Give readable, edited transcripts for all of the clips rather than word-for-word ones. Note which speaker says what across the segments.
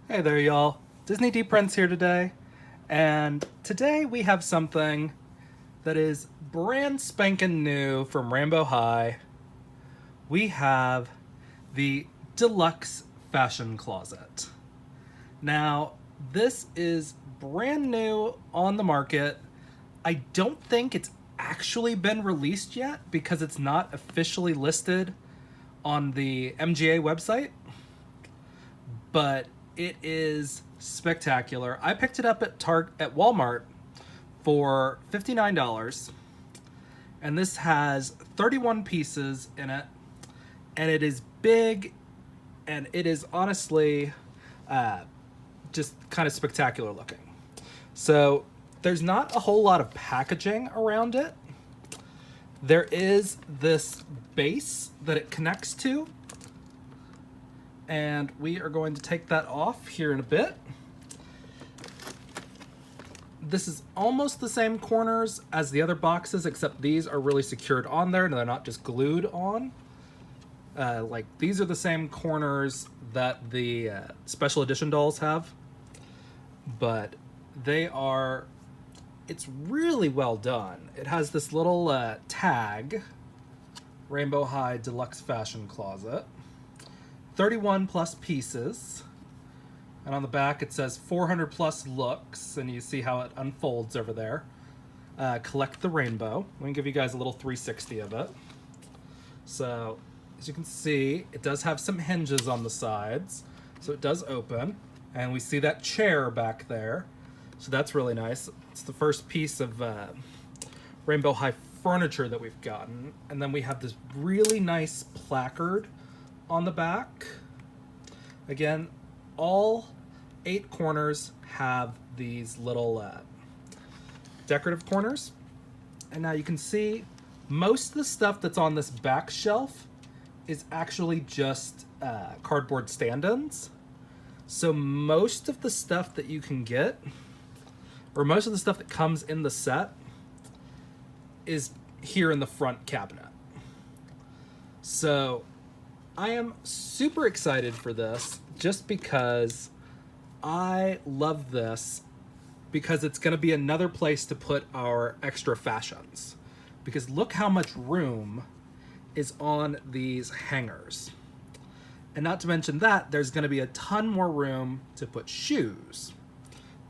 Speaker 1: Hey there, y'all. Disney D Prince here today, and today we have something that is brand spanking new from Rainbow High. We have the Deluxe Fashion Closet. Now, this is brand new on the market. I don't think it's actually been released yet because it's not officially listed on the MGA website, but it is spectacular. I picked it up at Walmart for $59, and this has 31 pieces in it, and it is big, and it is honestly just kind of spectacular looking. So there's not a whole lot of packaging around it. There is this base that it connects to, and we are going to take that off here in a bit. This is almost the same corners as the other boxes, except these are really secured on there and they're not just glued on. Like these are the same corners that the special edition dolls have, but they are, it's really well done. It has this little tag, Rainbow High Deluxe Fashion Closet, 31 plus pieces, and on the back it says 400 plus looks, and you see how it unfolds over there. Collect the rainbow. Let me give you guys a little 360 of it. So as you can see, it does have some hinges on the sides, so it does open, and we see that chair back there, so that's really nice. It's the first piece of Rainbow High furniture that we've gotten, and then we have this really nice placard on the back. Again, all 8 corners have these little decorative corners, and now you can see most of the stuff that's on this back shelf is actually just cardboard stand-ins. So most of the stuff that you can get, or most of the stuff that comes in the set, is here in the front cabinet. So I am super excited for this just because I love this, because it's going to be another place to put our extra fashions. Because look how much room is on these hangers. And not to mention that, there's going to be a ton more room to put shoes.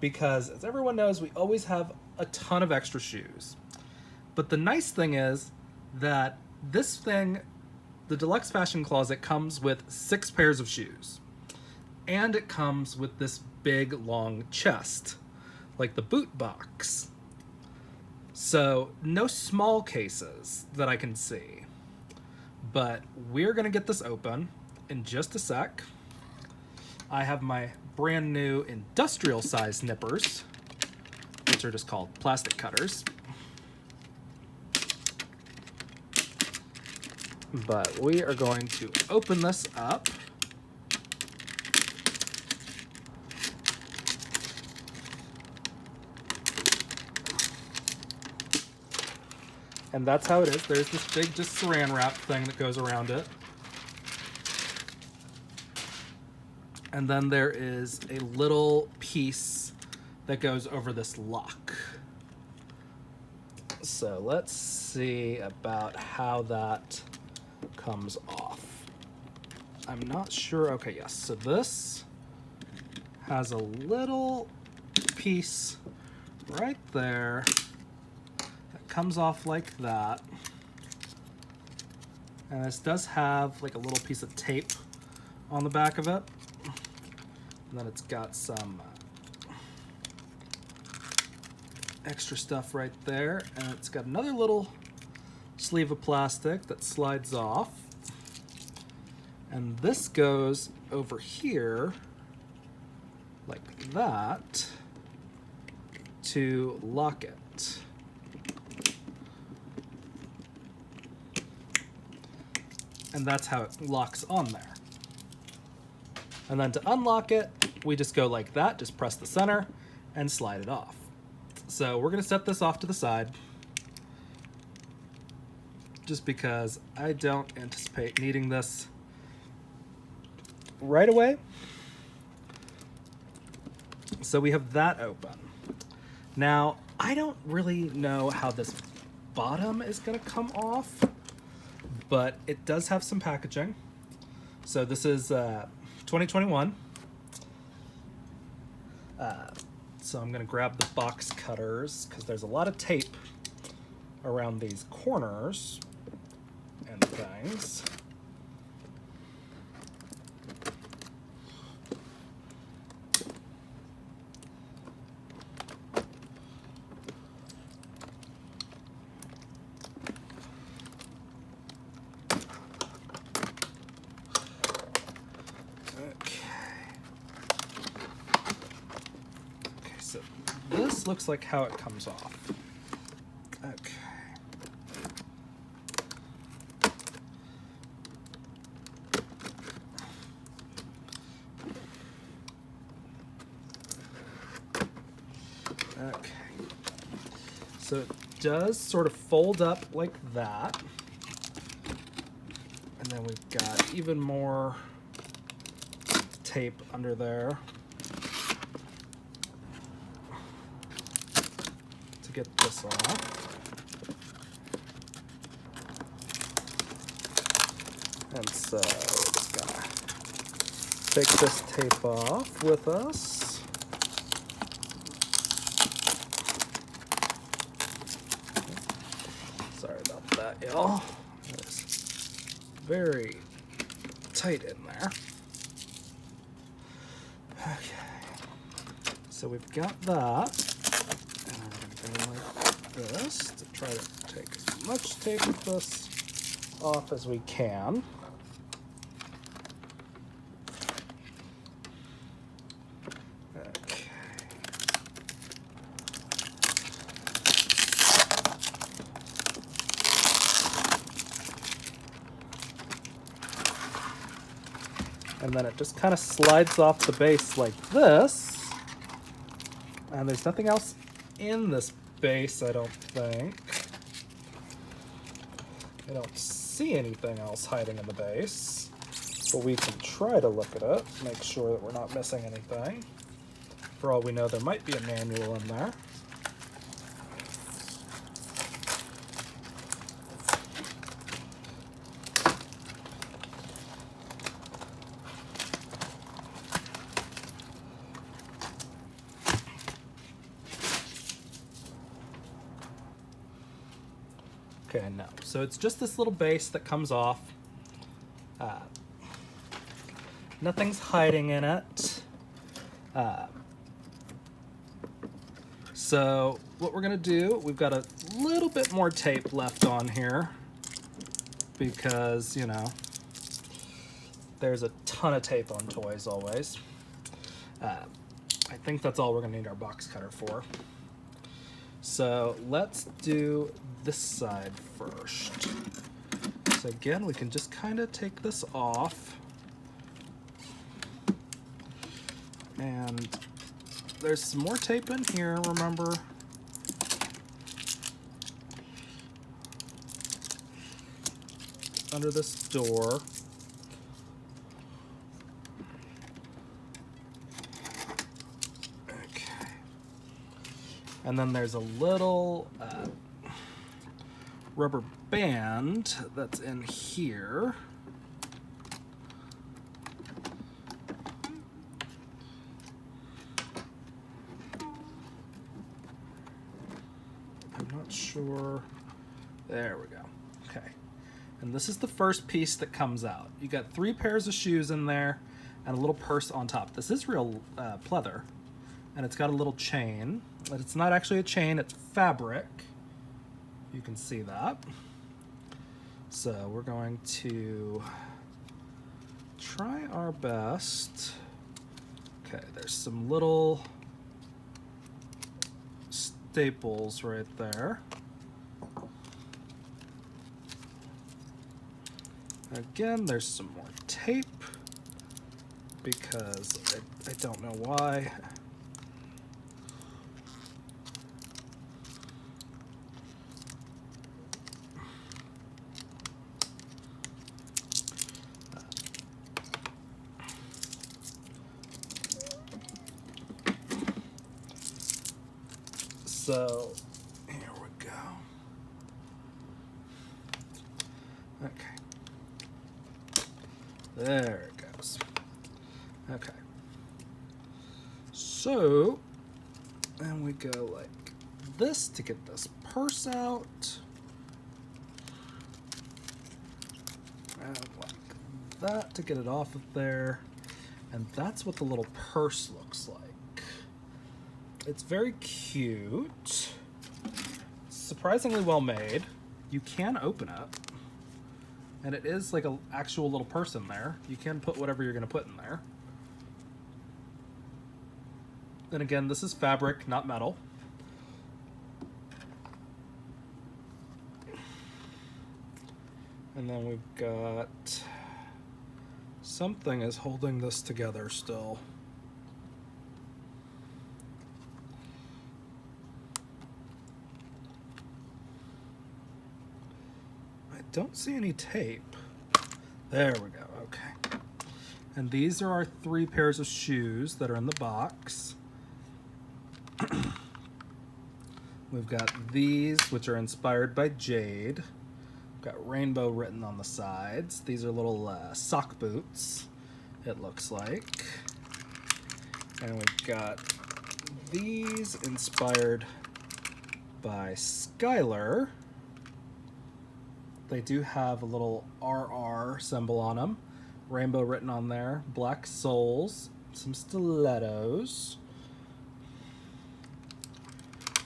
Speaker 1: Because as everyone knows, we always have a ton of extra shoes. But the nice thing is that this thing, the Deluxe Fashion Closet, comes with 6 pairs of shoes. And it comes with this big long chest, like the boot box. So no small cases that I can see. But we're gonna get this open in just a sec. I have my brand new industrial size nippers, which are just called plastic cutters. But we are going to open this up. And that's how it is. There's this big just saran wrap thing that goes around it. And then there is a little piece that goes over this lock. So let's see about how that comes off. I'm not sure. Okay, yes. So this has a little piece right there that comes off like that. And this does have like a little piece of tape on the back of it. And then it's got some extra stuff right there. And it's got another little sleeve of plastic that slides off. And this goes over here like that to lock it. And that's how it locks on there. And then to unlock it, we just go like that, just press the center and slide it off. So we're gonna set this off to the side, just because I don't anticipate needing this right away. So we have that open. Now, I don't really know how this bottom is going to come off, but it does have some packaging. So this is 2021. So I'm going to grab the box cutters because there's a lot of tape around these corners and things. So this looks like how it comes off. Okay. Okay. So it does sort of fold up like that. And then we've got even more tape under there to get this off. And so we're just gonna take this tape off with us. Sorry about that, y'all. It's very tight in there. Okay. So we've got that. And I'm going to go like this to try to take as much tape of this off as we can. Okay. And then it just kind of slides off the base like this. And there's nothing else in this base, I don't think. I don't see anything else hiding in the base. But we can try to look at it, make sure that we're not missing anything. For all we know, there might be a manual in there. Okay, no. So it's just this little base that comes off. Nothing's hiding in it. So what we're gonna do, we've got a little bit more tape left on here because, you know, there's a ton of tape on toys always. I think that's all we're gonna need our box cutter for. So let's do this side first. So again, we can just kind of take this off. And there's some more tape in here, remember? Under this door. Okay. And then there's a little rubber band that's in here. I'm not sure. There we go. Okay. And this is the first piece that comes out. You got 3 pairs of shoes in there and a little purse on top. This is real pleather, and it's got a little chain, but it's not actually a chain, it's fabric. You can see that. So we're going to try our best. Okay, there's some little staples right there. Again, there's some more tape because I don't know why. So here we go. Okay. There it goes. Okay. So, and we go like this to get this purse out. And like that to get it off of there. And that's what the little purse looks like. It's very cute. Surprisingly well made. You can open it. And it is like an actual little purse in there. You can put whatever you're going to put in there. And again, this is fabric, not metal. And then we've got something is holding this together still. I don't see any tape. There we go, okay. And these are our 3 pairs of shoes that are in the box. We've got these, which are inspired by Jade. We've got rainbow written on the sides. These are little sock boots, it looks like. And we've got these inspired by Skylar. They do have a little RR symbol on them. Rainbow written on there. Black soles. Some stilettos.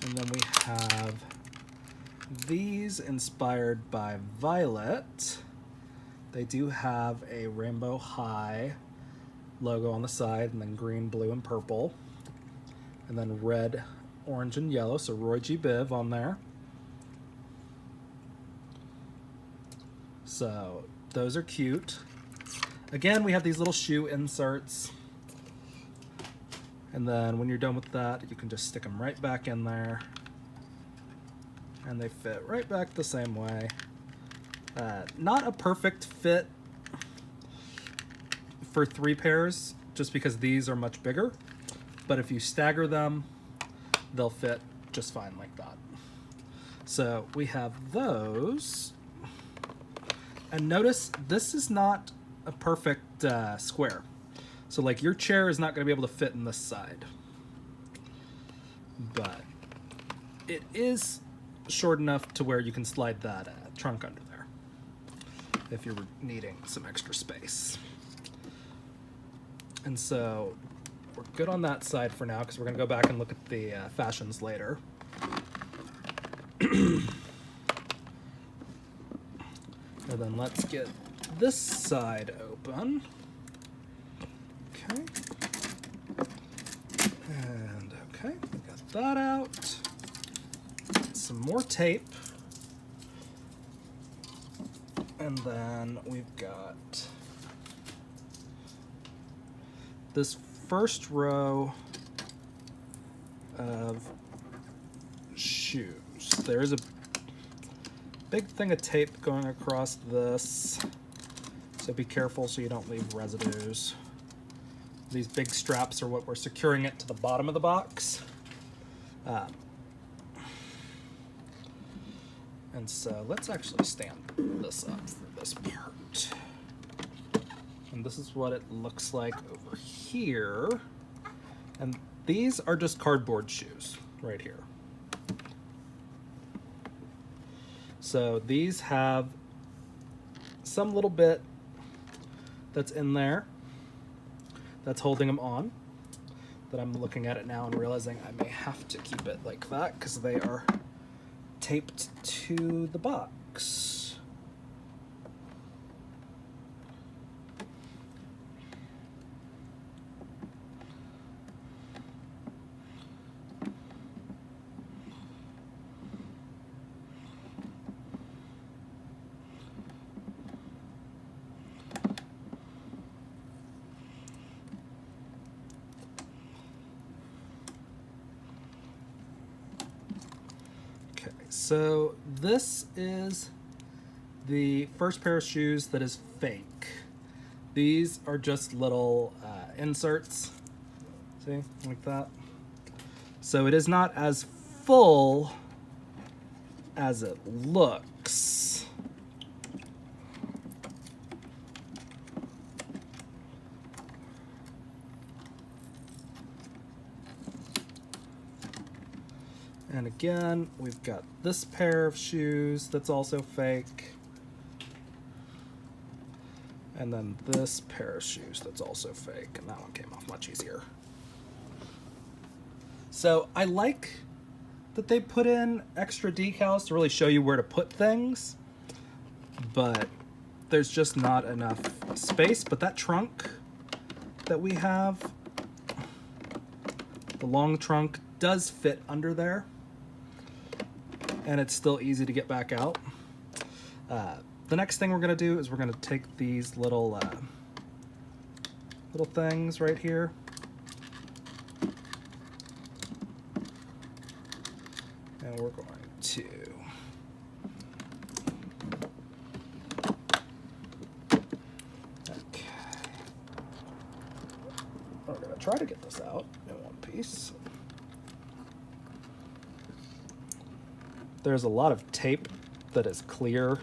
Speaker 1: And then we have these inspired by Violet. They do have a Rainbow High logo on the side, and then green, blue, and purple. And then red, orange, and yellow, so Roy G. Biv on there. So those are cute. Again, we have these little shoe inserts. And then when you're done with that, you can just stick them right back in there. And they fit right back the same way. Not a perfect fit for 3 pairs, just because these are much bigger. But if you stagger them, they'll fit just fine like that. So we have those. And notice this is not a perfect square. So like your chair is not going to be able to fit in this side. But it is short enough to where you can slide that trunk under there if you're needing some extra space. And so we're good on that side for now, because we're going to go back and look at the fashions later. And then let's get this side open. Okay. And okay, we got that out. Some more tape. And then we've got this first row of shoes. There's a big thing of tape going across this, so be careful so you don't leave residues. These big straps are what we're securing it to the bottom of the box. And so let's actually stand this up for this part. And this is what it looks like over here. And these are just cardboard shoes right here. So these have some little bit that's in there that's holding them on, that I'm looking at it now and realizing I may have to keep it like that because they are taped to the box. So this is the first pair of shoes that is fake. These are just little inserts, see, like that. So it is not as full as it looks. And again, we've got this pair of shoes that's also fake. And then this pair of shoes that's also fake, and that one came off much easier. So I like that they put in extra decals to really show you where to put things, but there's just not enough space. But that trunk that we have, the long trunk, does fit under there, and it's still easy to get back out. The next thing we're going to do is we're going to take these little things right here, and we're going to we're going to try to get this out in one piece. There's a lot of tape that is clear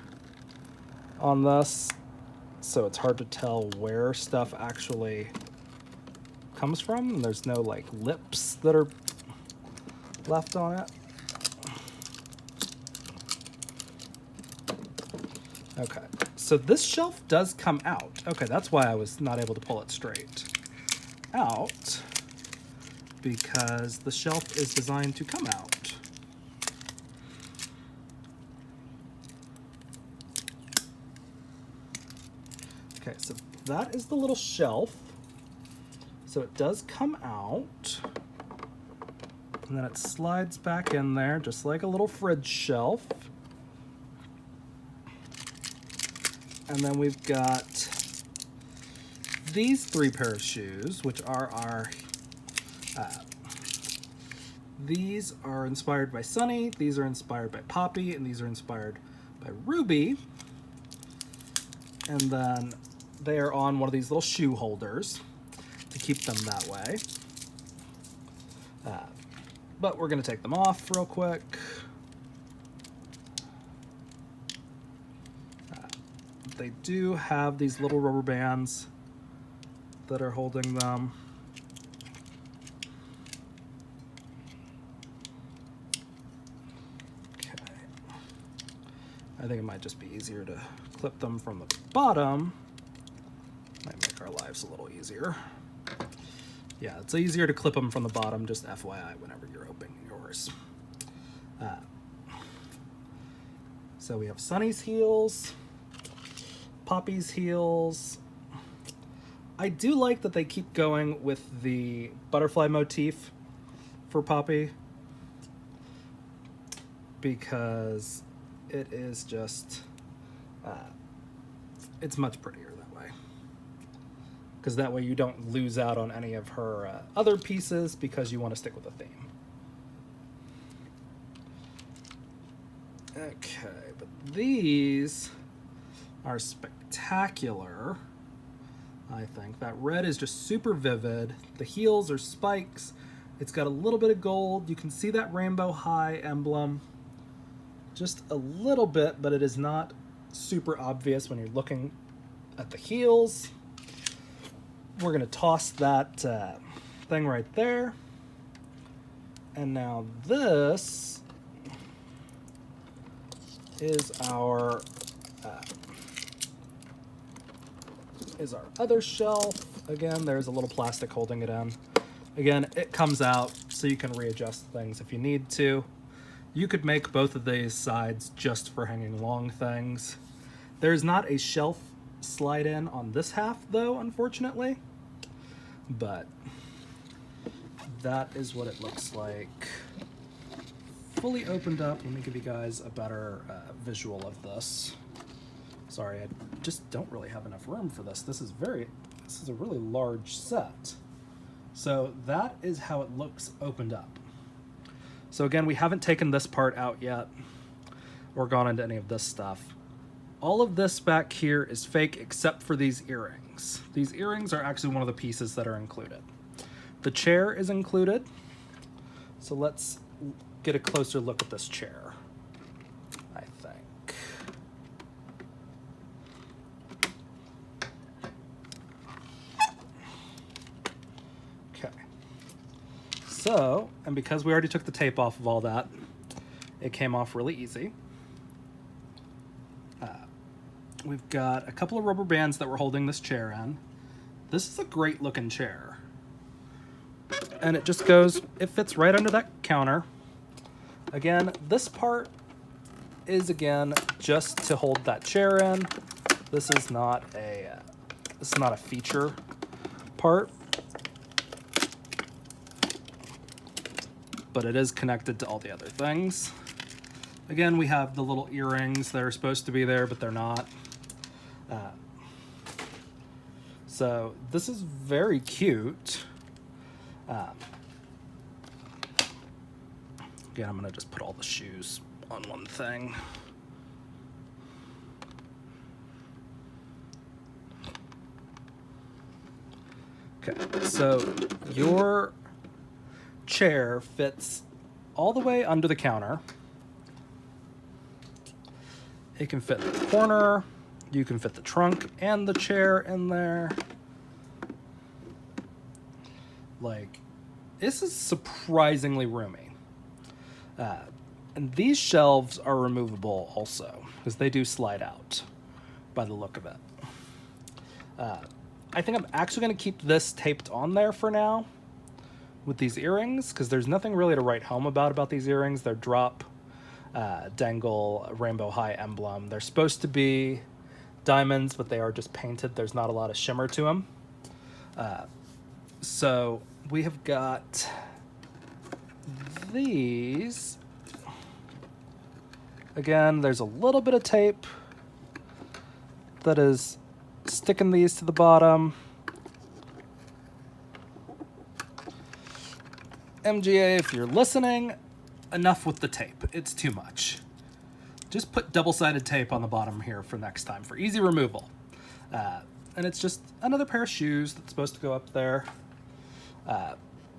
Speaker 1: on this, so it's hard to tell where stuff actually comes from, and there's no like lips that are left on it. Okay, so this shelf does come out. Okay, that's why I was not able to pull it straight out, because the shelf is designed to come out. Okay, so that is the little shelf. So it does come out, and then it slides back in there just like a little fridge shelf. And then we've got these three pair of shoes, which are our, these are inspired by Sunny, these are inspired by Poppy, and these are inspired by Ruby. And then they are on one of these little shoe holders to keep them that way. But we're gonna take them off real quick. They do have these little rubber bands that are holding them. Okay. I think it might just be easier to clip them from the bottom. Might make our lives a little easier. Yeah, it's easier to clip them from the bottom, just FYI, whenever you're opening yours. So we have Sunny's heels, Poppy's heels. I do like that they keep going with the butterfly motif for Poppy, because it is just, it's much prettier that way. Because that way you don't lose out on any of her other pieces, because you want to stick with the theme. Okay, but these are spectacular, I think. That red is just super vivid. The heels are spikes. It's got a little bit of gold. You can see that rainbow high emblem just a little bit, but it is not super obvious when you're looking at the heels. We're gonna toss that thing right there. And now this is our other shelf. Again, there's a little plastic holding it in. Again, it comes out so you can readjust things if you need to. You could make both of these sides just for hanging long things. There's not a shelf slide in on this half though, unfortunately, but that is what it looks like fully opened up. Let me give you guys a better visual of this. Sorry, I just don't really have enough room for this. This is a really large set. So that is how it looks opened up. So again, we haven't taken this part out yet or gone into any of this stuff. All of this back here is fake except for these earrings. These earrings are actually one of the pieces that are included. The chair is included. So let's get a closer look at this chair, I think. Okay. So, and because we already took the tape off of all that, it came off really easy. We've got a couple of rubber bands that we're holding this chair in. This is a great looking chair. And it just goes, it fits right under that counter. Again, this part is, again, just to hold that chair in. This is not a feature part. But it is connected to all the other things. Again, we have the little earrings that are supposed to be there, but they're not. So this is very cute. Again, I'm going to just put all the shoes on one thing. Okay, so your chair fits all the way under the counter. It can fit the corner. You can fit the trunk and the chair in there. Like, this is surprisingly roomy. And these shelves are removable also, because they do slide out by the look of it. I think I'm actually going to keep this taped on there for now with these earrings, because there's nothing really to write home about these earrings. They're drop, dangle, rainbow high emblem. They're supposed to be diamonds, but they are just painted. There's not a lot of shimmer to them. So we have got these. Again, there's a little bit of tape that is sticking these to the bottom. MGA, if you're listening, enough with the tape. It's too much. Just put double-sided tape on the bottom here for next time for easy removal. And it's just another pair of shoes that's supposed to go up there.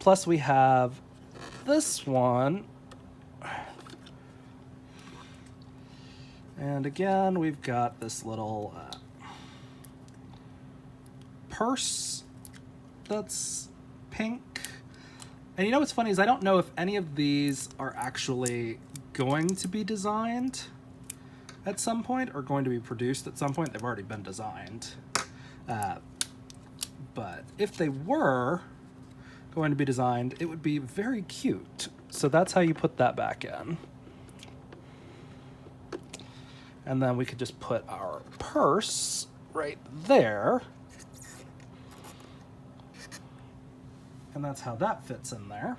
Speaker 1: Plus we have this one. And again, we've got this little purse that's pink. And you know what's funny is I don't know if any of these are actually going to be designed at some point or going to be produced at some point. They've already been designed. But if they were going to be designed, it would be very cute. So that's how you put that back in. And then we could just put our purse right there. And that's how that fits in there.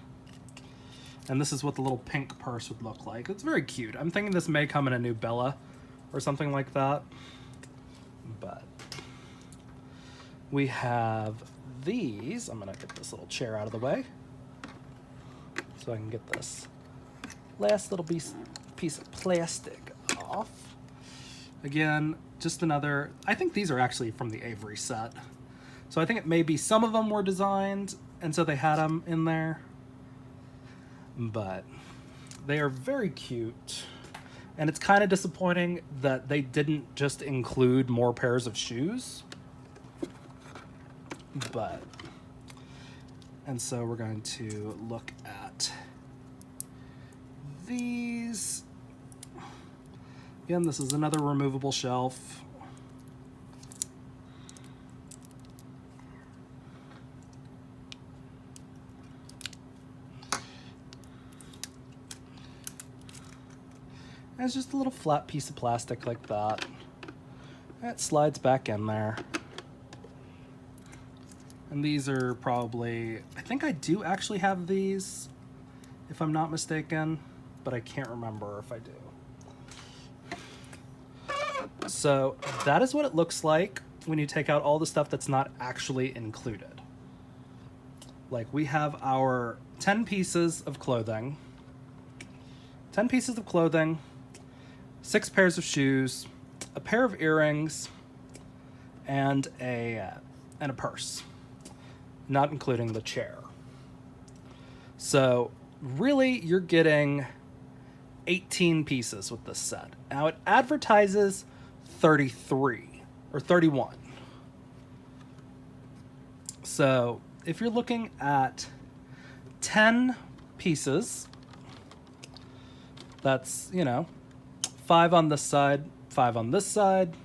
Speaker 1: And this is what the little pink purse would look like. It's very cute. I'm thinking this may come in a new Bella or something like that. But we have these. I'm gonna get this little chair out of the way so I can get this last little piece of plastic off. Again, just another, I think these are actually from the Avery set. So I think it may be some of them were designed and so they had them in there. But they are very cute. And it's kind of disappointing that they didn't just include more pairs of shoes. But, and so we're going to look at these. Again, this is another removable shelf. And it's just a little flat piece of plastic like that. And it slides back in there. And these are probably, I think I do actually have these, if I'm not mistaken, but I can't remember if I do. So that is what it looks like when you take out all the stuff that's not actually included. Like we have our 10 pieces of clothing, 10 pieces of clothing, 6 pairs of shoes, a pair of earrings, and a purse, not including the chair. So really you're getting 18 pieces with this set. Now it advertises 33 or 31. So if you're looking at 10 pieces, that's, 5 on this side, 5 on this side,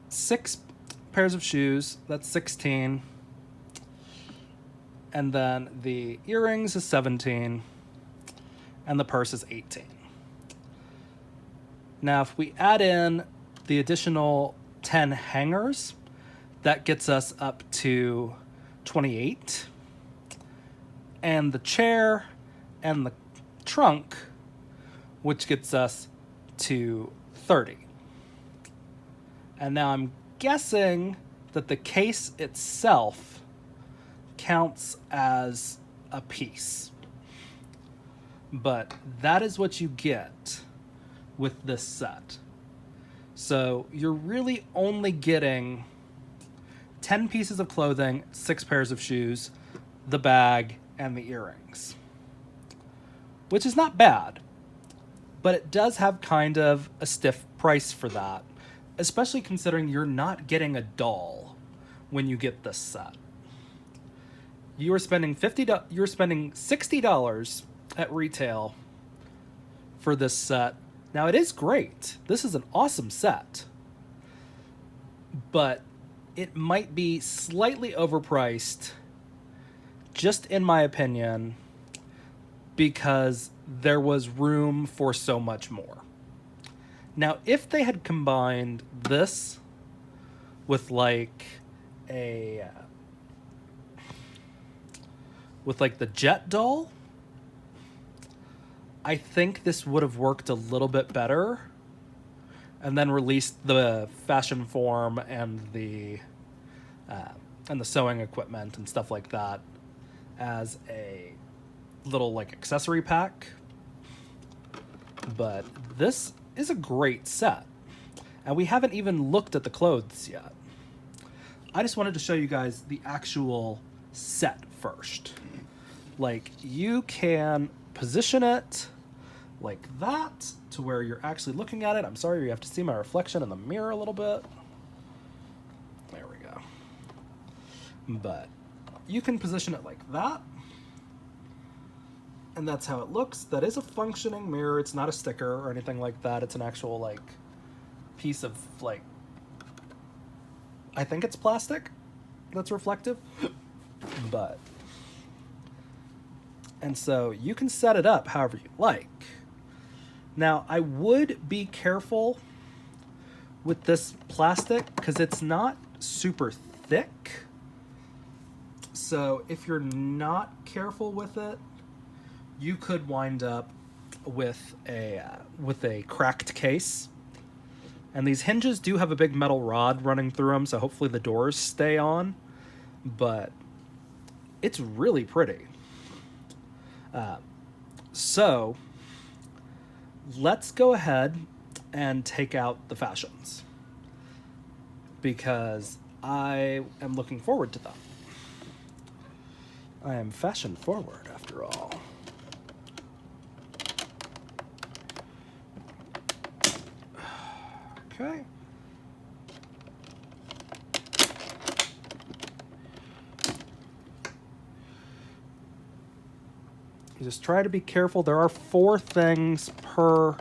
Speaker 1: 6 pairs of shoes, that's 16. And then the earrings is 17, and the purse is 18. Now, if we add in the additional 10 hangers, that gets us up to 28. And the chair and the trunk, which gets us to 30. And now I'm guessing that the case itself counts as a piece. But that is what you get with this set. So you're really only getting 10 pieces of clothing, 6 pairs of shoes, the bag, and the earrings. Which is not bad, but it does have kind of a stiff price for that, especially considering you're not getting a doll when you get this set. You're spending $60 at retail for this set. Now it is great. This is an awesome set. But it might be slightly overpriced, just in my opinion, because there was room for so much more. Now, if they had combined this with the Jet doll, I think this would have worked a little bit better, and then released the fashion form and the sewing equipment and stuff like that as a little accessory pack. But this is a great set, and we haven't even looked at the clothes yet. I just wanted to show you guys the actual set first. You can position it like that to where you're actually looking at it. I'm sorry, you have to see my reflection in the mirror a little bit. There we go. But you can position it like that, and that's how it looks. That is a functioning mirror. It's not a sticker or anything like that. It's an actual piece of I think it's plastic that's reflective. But and so you can set it up however you like. Now, I would be careful with this plastic because it's not super thick. So if you're not careful with it, you could wind up with a cracked case. And these hinges do have a big metal rod running through them, so hopefully the doors stay on. But it's really pretty. So let's go ahead and take out the fashions, because I am looking forward to them. I am fashion forward after all. Okay. You just try to be careful. There are 4 things per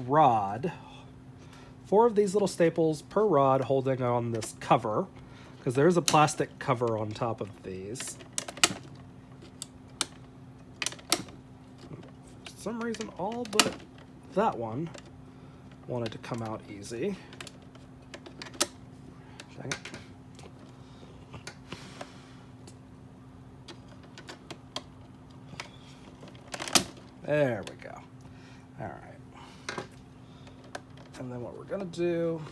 Speaker 1: rod. 4 of these little staples per rod holding on this cover, because there's a plastic cover on top of these. For some reason, all but that one wanted to come out easy. Dang it. There we go. All right. And then what we're going to do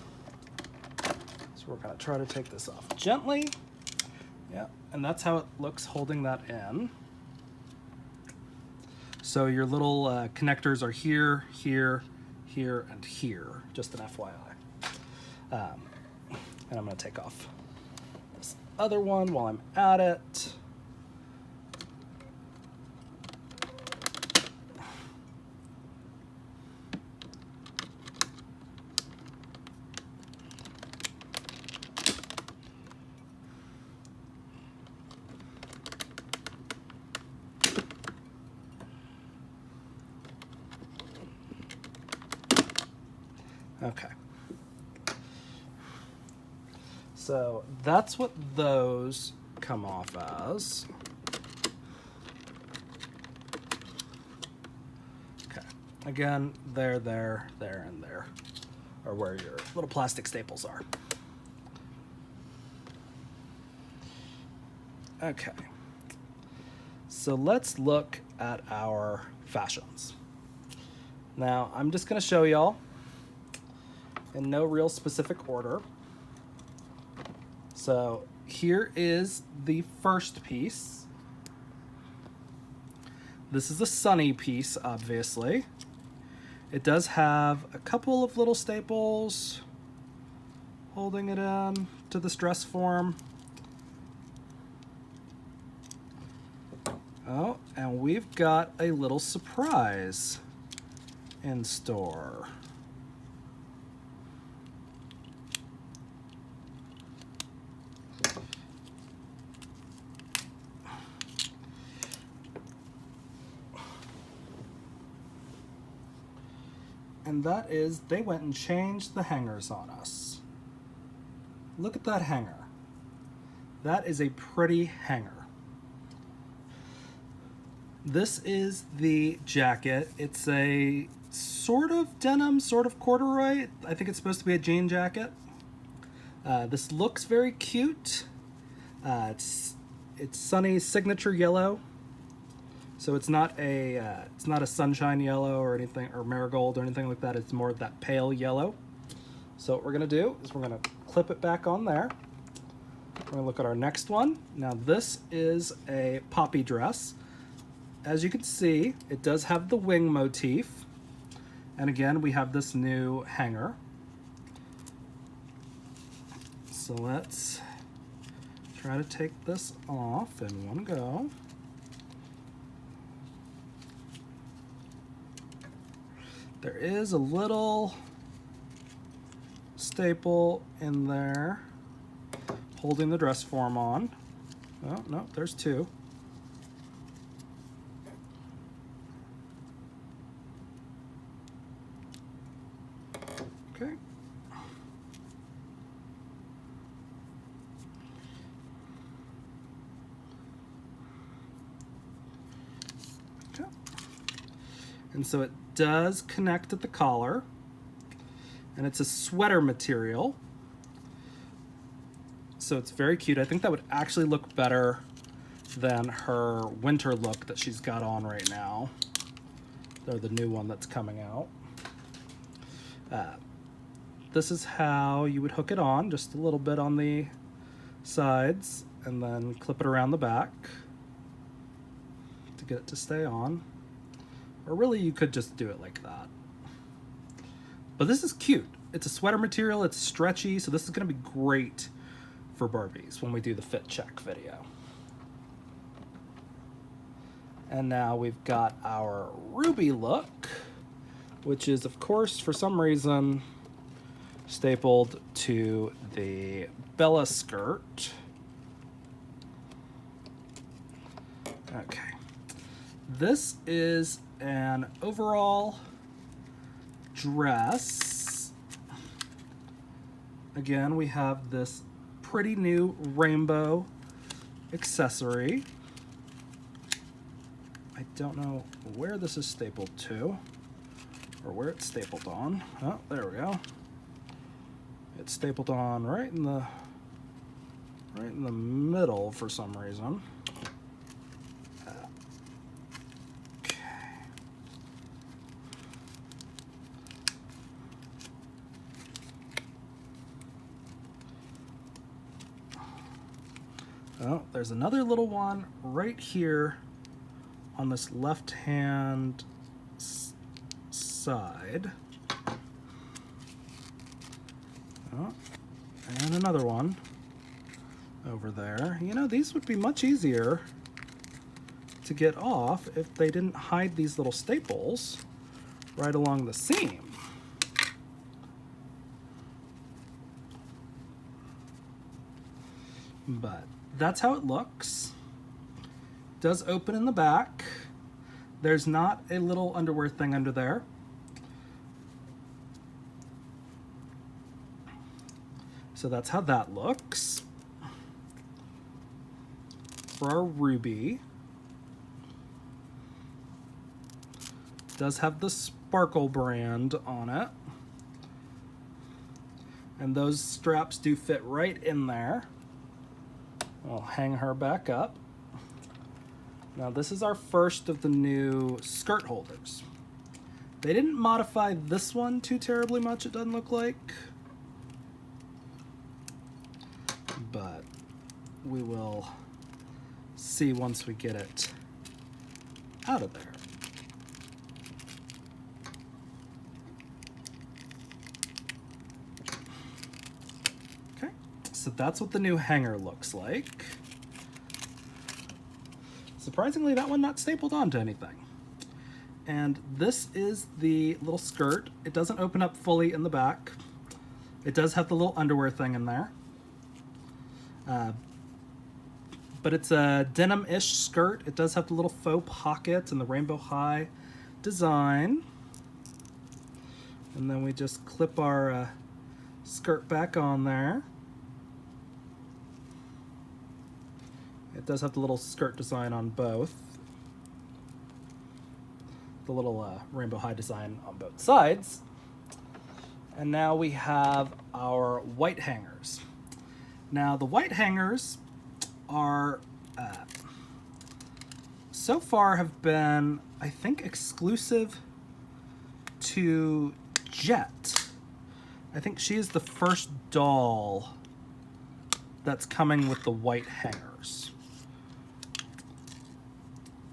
Speaker 1: is we're going to try to take this off gently. Yeah, and that's how it looks holding that in. So your little connectors are here, here, here, and here, just an FYI. And I'm going to take off this other one while I'm at it. Okay. So that's what those come off as. Okay. Again, there, and there are where your little plastic staples are. Okay. So let's look at our fashions. Now, I'm just going to show y'all in no real specific order. So here is the first piece. This is a sunny piece, obviously. It does have a couple of little staples holding it in to this dress form. Oh, and we've got a little surprise in store. And that is, they went and changed the hangers on us. Look at that hanger. That is a pretty hanger. This is the jacket. It's a sort of denim, sort of corduroy. I think it's supposed to be a jean jacket. This looks very cute. It's Sunny's signature yellow. So it's not a sunshine yellow or anything, or marigold or anything like that. It's more of that pale yellow. So what we're gonna do is we're gonna clip it back on there. We're gonna look at our next one. Now this is a poppy dress. As you can see, it does have the wing motif. And again, we have this new hanger. So let's try to take this off in one go. There is a little staple in there holding the dress form on. Oh, no, there's two. Okay. Okay. And so it does connect at the collar, and it's a sweater material, so it's very cute. I think that would actually look better than her winter look that she's got on right now, or the new one that's coming out. This is how you would hook it on, just a little bit on the sides, and then clip it around the back to get it to stay on. Or really, you could just do it like that. But this is cute. It's a sweater material, it's stretchy, so this is gonna be great for Barbies when we do the fit check video. And now we've got our Ruby look, which is, of course, for some reason, stapled to the Bella skirt. Okay. This is an overall dress. Again, we have this pretty new rainbow accessory. I don't know where this is stapled to, or where it's stapled on. Oh, there we go. It's stapled on right in the middle for some reason. Oh, there's another little one right here on this left-hand side. Oh, and another one over there. You know, these would be much easier to get off if they didn't hide these little staples right along the seam. But that's how it looks. It does open in the back. There's not a little underwear thing under there. So that's how that looks. For our ruby, it does have the Sparkle brand on it. And those straps do fit right in there. I'll hang her back up. Now this is our first of the new skirt holders. They didn't modify this one too terribly much, it doesn't look like. But we will see once we get it out of there. Okay, so that's what the new hanger looks like. Surprisingly, that one not stapled onto anything. And this is the little skirt. It doesn't open up fully in the back. It does have the little underwear thing in there. But it's a denim-ish skirt. It does have the little faux pocket and the rainbow high design. And then we just clip our skirt back on there. It does have the little skirt design on both. The little rainbow high design on both sides. And now we have our white hangers. Now the white hangers are so far have been, I think, exclusive to Jet. I think she is the first doll that's coming with the white hangers.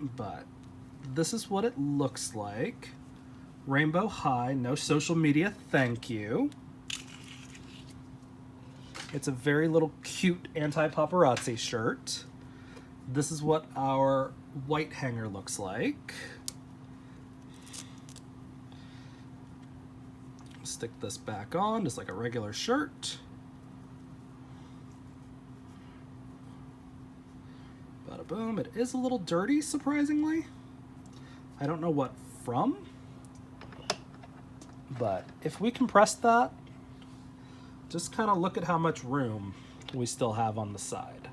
Speaker 1: But this is what it looks like. Rainbow high, no social media, thank you. It's a very little cute anti-paparazzi shirt. This is what our white hanger looks like. Stick this back on just like a regular shirt. Bada boom. It is a little dirty, surprisingly. I don't know what from, but if we compress that, just kind of look at how much room we still have on the side.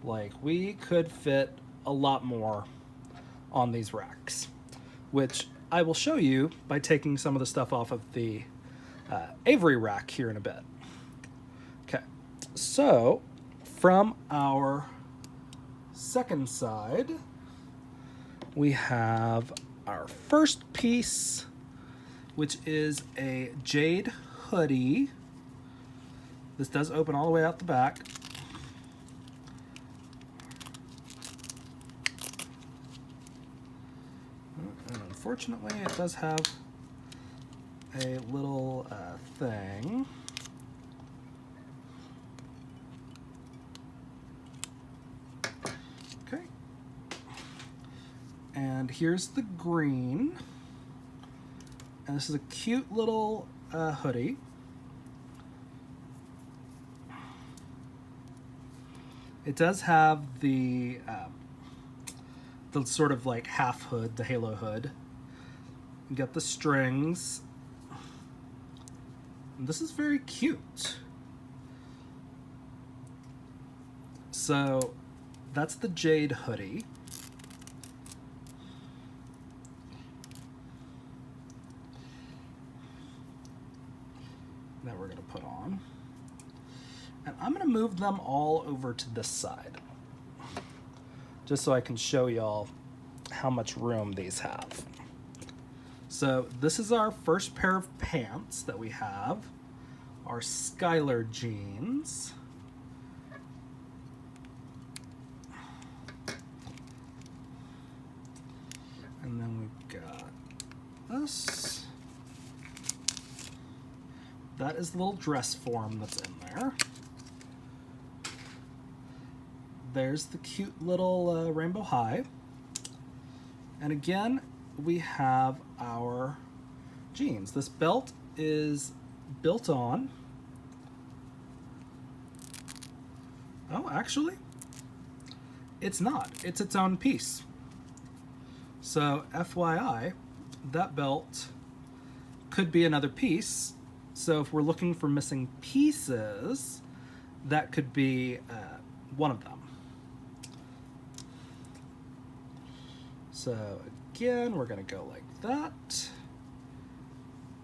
Speaker 1: Like, we could fit a lot more on these racks, which I will show you by taking some of the stuff off of the Avery rack here in a bit. Okay, so from our second side, we have our first piece, which is a jade hoodie. This does open all the way out the back. And unfortunately, it does have a little thing. Okay. And here's the green. And this is a cute little hoodie. It does have the sort of like half hood, the halo hood. You got the strings. And this is very cute. So that's the jade hoodie. That we're gonna put on. And I'm gonna move them all over to this side, just so I can show y'all how much room these have. So this is our first pair of pants that we have, our Skylar jeans. And then we've got this. That is the little dress form that's in there. There's the cute little rainbow high. And again, we have our jeans. This belt is built on. Oh, actually, it's not. It's its own piece. So FYI, that belt could be another piece. So if we're looking for missing pieces, that could be one of them. So again, we're going to go like that.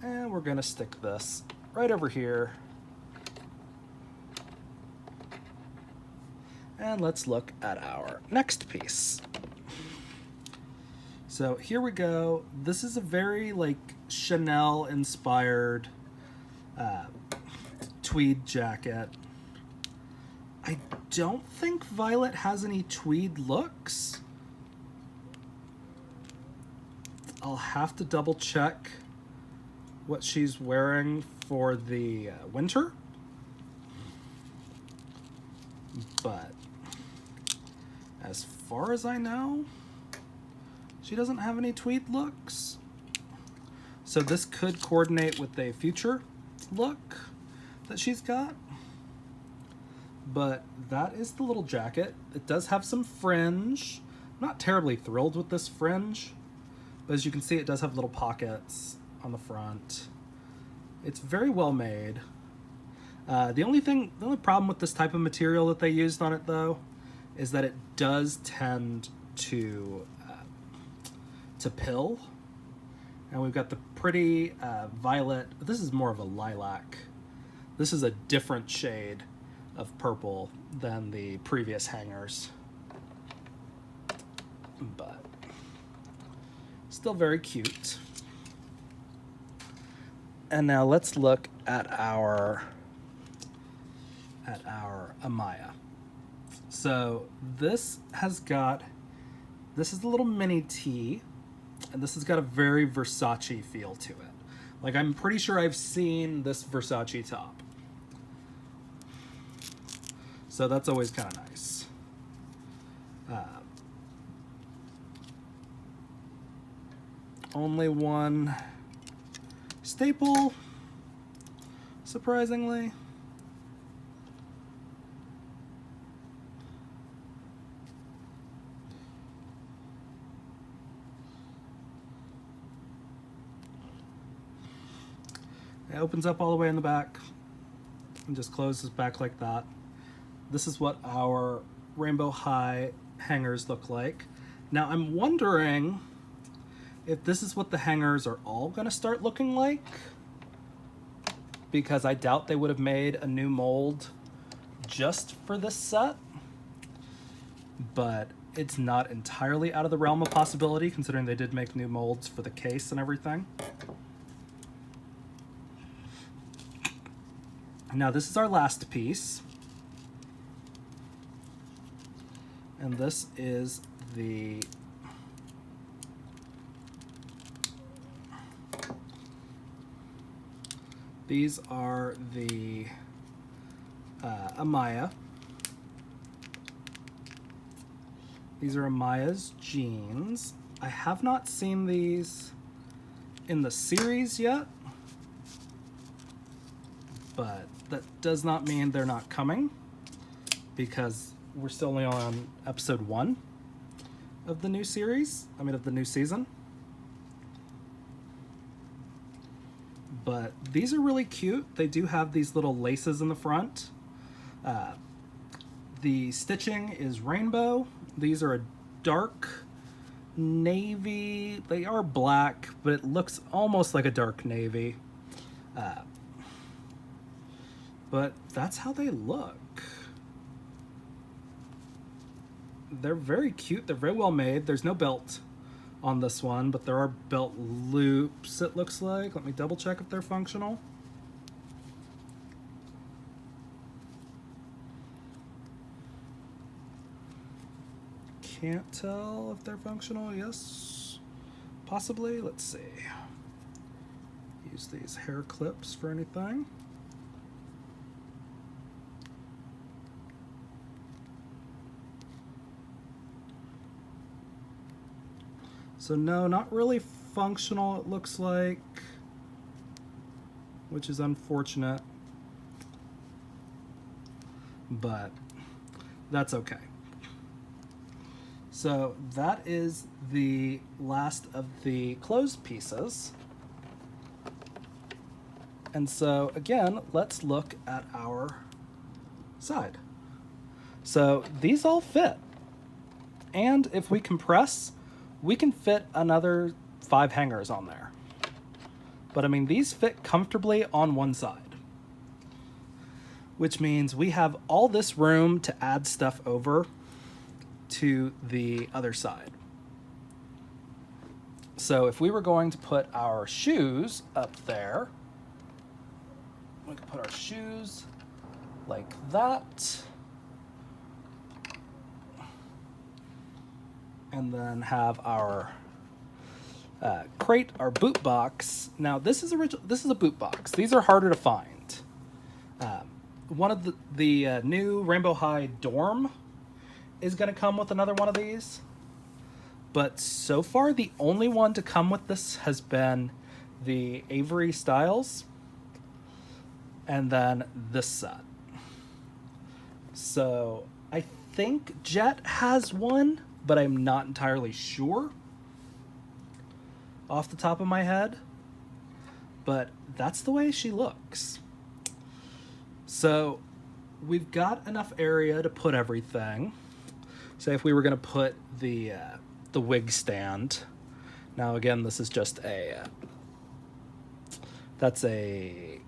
Speaker 1: And we're going to stick this right over here. And let's look at our next piece. So here we go. This is a very like Chanel inspired tweed jacket. I don't think Violet has any tweed looks. I'll have to double check what she's wearing for the winter. But as far as I know, she doesn't have any tweed looks. So this could coordinate with a future look that she's got. But that is the little jacket. It does have some fringe. I'm not terribly thrilled with this fringe, but as you can see, it does have little pockets on the front. It's very well made. The only problem with this type of material that they used on it, though, is that it does tend to pill. And we've got the pretty violet. This is more of a lilac. This is a different shade of purple than the previous hangers, but still very cute. And now let's look at our Amaya. So this is the little mini tee, and this has got a very Versace feel to it. Like, I'm pretty sure I've seen this Versace top. So that's always kind of nice. Only one staple, surprisingly. It opens up all the way in the back and just closes back like that. This is what our rainbow high hangers look like. Now I'm wondering if this is what the hangers are all going to start looking like, because I doubt they would have made a new mold just for this set. But it's not entirely out of the realm of possibility, considering they did make new molds for the case and everything. Now this is our last piece. And this is these are the Amaya. These are Amaya's jeans. I have not seen these in the series yet, but that does not mean they're not coming, because we're still only on episode 1 of the new series. I mean, of the new season. But these are really cute. They do have these little laces in the front. The stitching is rainbow. These are a dark navy. They are black, but it looks almost like a dark navy. But that's how they look. They're very cute. They're very well made. There's no belt on this one, but there are belt loops, it looks like. Let me double check if they're functional. Can't tell if they're functional. Yes, possibly. Let's see. Use these hair clips for anything. So no, not really functional, it looks like, which is unfortunate, but that's okay. So that is the last of the closed pieces. And so again, let's look at our side. So these all fit. And if we compress, we can fit another 5 hangers on there. But I mean, these fit comfortably on one side, which means we have all this room to add stuff over to the other side. So if we were going to put our shoes up there, we could put our shoes like that. And then have our crate, our boot box. Now this is a boot box. These are harder to find. One of the new Rainbow High dorm is going to come with another one of these. But so far, the only one to come with this has been the Avery Styles. And then this set. So I think Jet has one, but I'm not entirely sure off the top of my head. But that's the way she looks. So we've got enough area to put everything. Say if we were going to put the wig stand. Now again, this is just that's a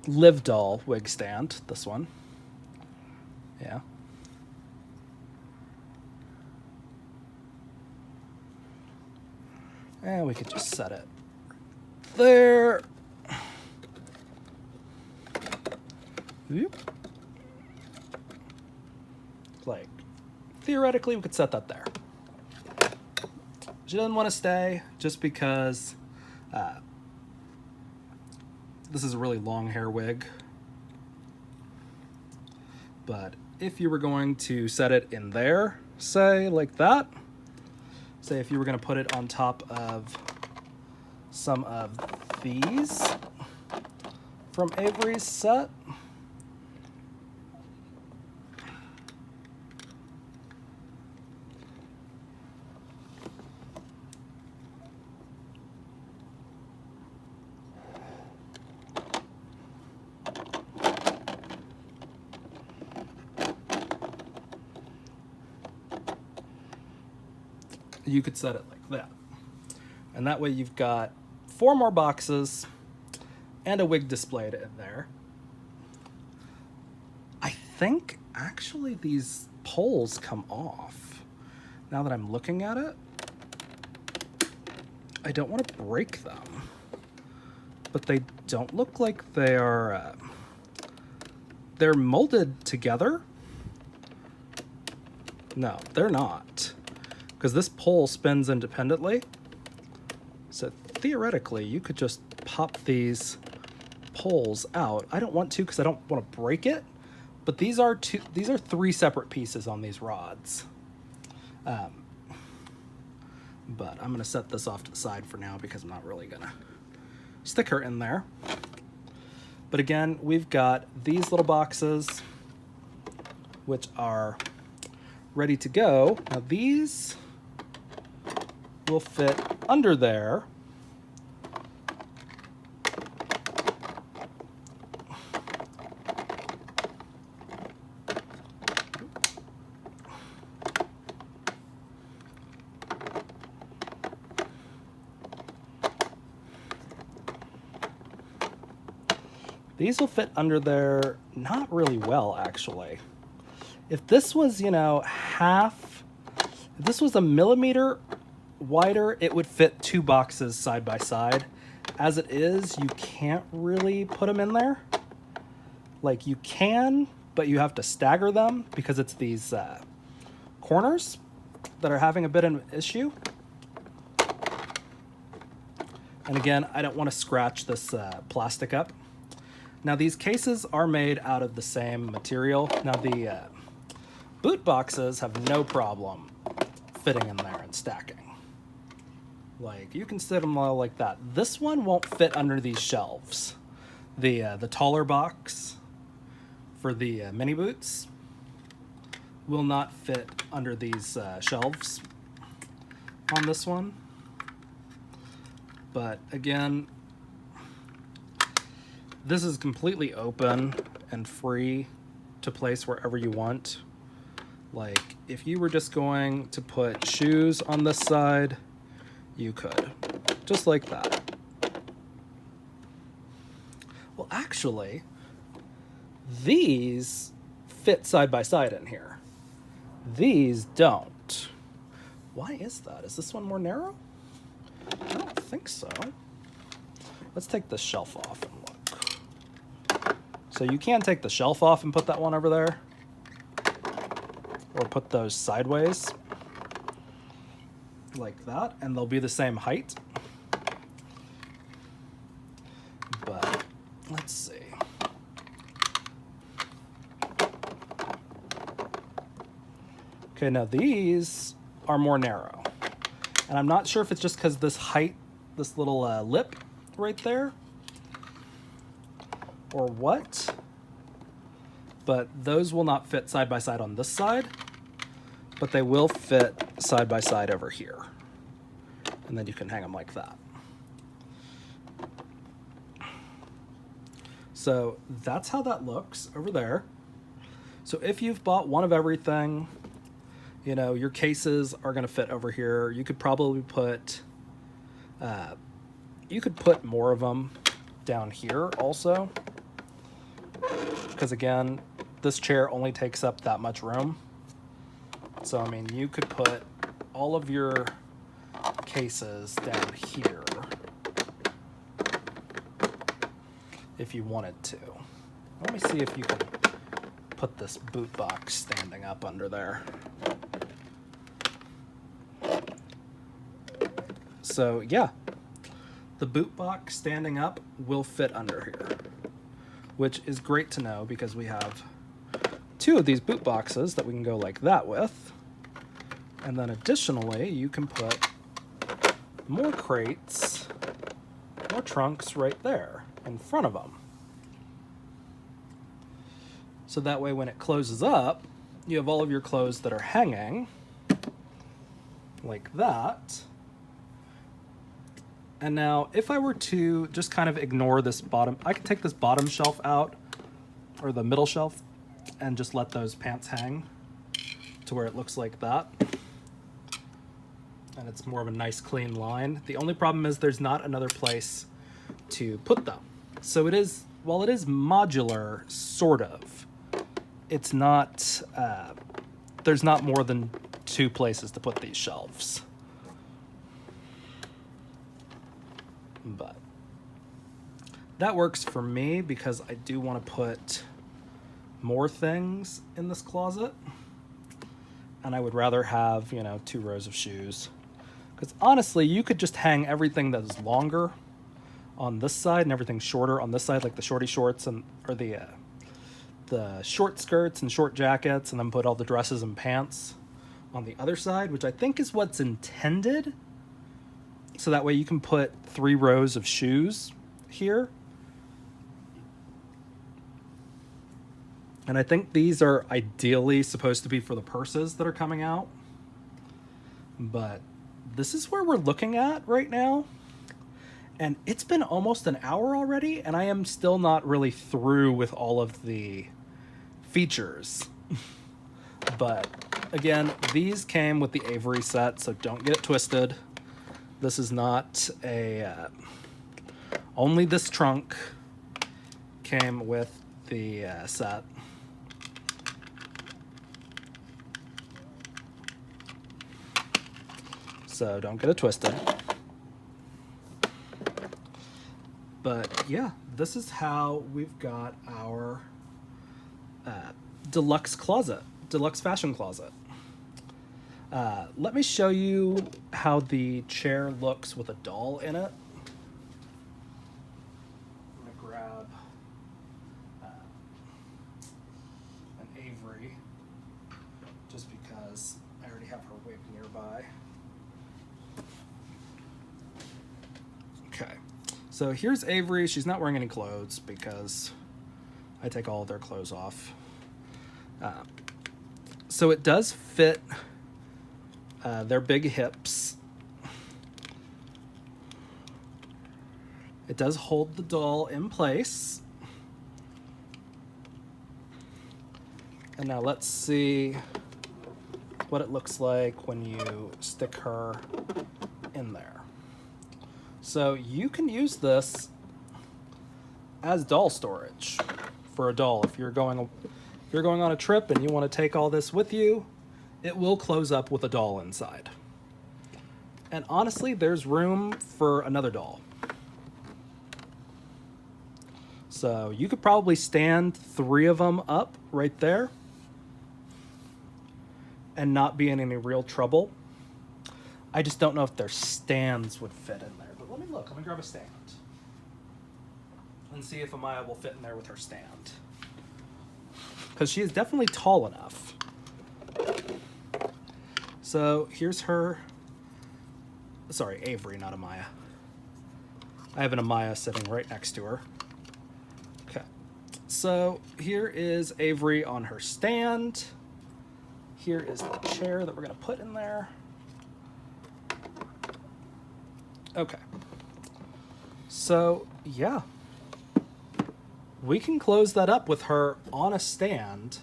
Speaker 1: Live Doll wig stand, this one. Yeah. And we could just set it there. Like, theoretically, we could set that there. She doesn't want to stay just because this is a really long hair wig. But if you were going to set it in there, say like that, say if you were going to put it on top of some of these from Avery's set, you could set it like that. And that way you've got 4 more boxes and a wig displayed in there. I think actually these poles come off. Now that I'm looking at it, I don't want to break them, but they don't look like they are, they're molded together. No, they're not. Because this pole spins independently. So theoretically, you could just pop these poles out. I don't want to because I don't want to break it. But these are 3 separate pieces on these rods. But I'm going to set this off to the side for now because I'm not really going to stick her in there. But again, we've got these little boxes, which are ready to go. Now these will fit under there. These will fit under there not really well, actually. If this was, you know, if this was a millimeter wider, it would fit 2 boxes side by side. As it is, you can't really put them in there. Like, you can, but you have to stagger them because it's these corners that are having a bit of an issue. And again, I don't want to scratch this plastic up. Now, these cases are made out of the same material. Now, the boot boxes have no problem fitting in there and stacking. Like, you can sit them all like that. This one won't fit under these shelves. The taller box for the mini boots will not fit under these shelves on this one. But again, this is completely open and free to place wherever you want. Like, if you were just going to put shoes on this side, you could. Just like that. Well, actually, these fit side by side in here. These don't. Why is that? Is this one more narrow? I don't think so. Let's take the shelf off and look. So you can take the shelf off and put that one over there. Or put those sideways. Like that. And they'll be the same height. But let's see. Okay, now these are more narrow. And I'm not sure if it's just because this height, this little lip right there, or what. But those will not fit side by side on this side, but they will fit side by side over here. And then you can hang them like that. So that's how that looks over there. So if you've bought one of everything, you know, your cases are going to fit over here. You could probably put, more of them down here also. Because again, this chair only takes up that much room. So, I mean, you could put all of your cases down here if you wanted to. Let me see if you can put this boot box standing up under there. So yeah, the boot box standing up will fit under here, which is great to know because we have two of these boot boxes that we can go like that with. And then additionally, you can put more crates, more trunks right there in front of them. So that way when it closes up, you have all of your clothes that are hanging like that. And now, if I were to just kind of ignore this bottom, I could take this bottom shelf out, or the middle shelf, and just let those pants hang to where it looks like that. And it's more of a nice clean line. The only problem is there's not another place to put them. So it is, while it is modular, sort of, it's not, there's not more than 2 places to put these shelves. But that works for me because I do want to put more things in this closet. And I would rather have, you know, 2 rows of shoes. Because honestly, you could just hang everything that is longer on this side and everything shorter on this side, like the shorty shorts and or the short skirts and short jackets, and then put all the dresses and pants on the other side, which I think is what's intended. So that way you can put 3 rows of shoes here. And I think these are ideally supposed to be for the purses that are coming out. But this is where we're looking at right now. And it's been almost an hour already, and I am still not really through with all of the features. But again, these came with the Avery set, so don't get it twisted. This is not a, only this trunk came with the set. So don't get it twisted. But yeah, this is how we've got our deluxe closet, deluxe fashion closet. Let me show you how the chair looks with a doll in it. I'm gonna grab an Avery, just because I already have her wig nearby. Okay, so here's Avery. She's not wearing any clothes because I take all of their clothes off. So it does fit their big hips. It does hold the doll in place. And now let's see what it looks like when you stick her in there. So you can use this as doll storage for a doll. If you're going on a trip and you want to take all this with you, it will close up with a doll inside. And honestly, there's room for another doll. So you could probably stand 3 of them up right there and not be in any real trouble. I just don't know if their stands would fit in there. But let me look. Let me grab a stand and see if Amaya will fit in there with her stand. Because she is definitely tall enough. So here's her. Sorry, Avery, not Amaya. I have an Amaya sitting right next to her. Okay. So here is Avery on her stand. Here is the chair that we're going to put in there. Okay. So, yeah. We can close that up with her on a stand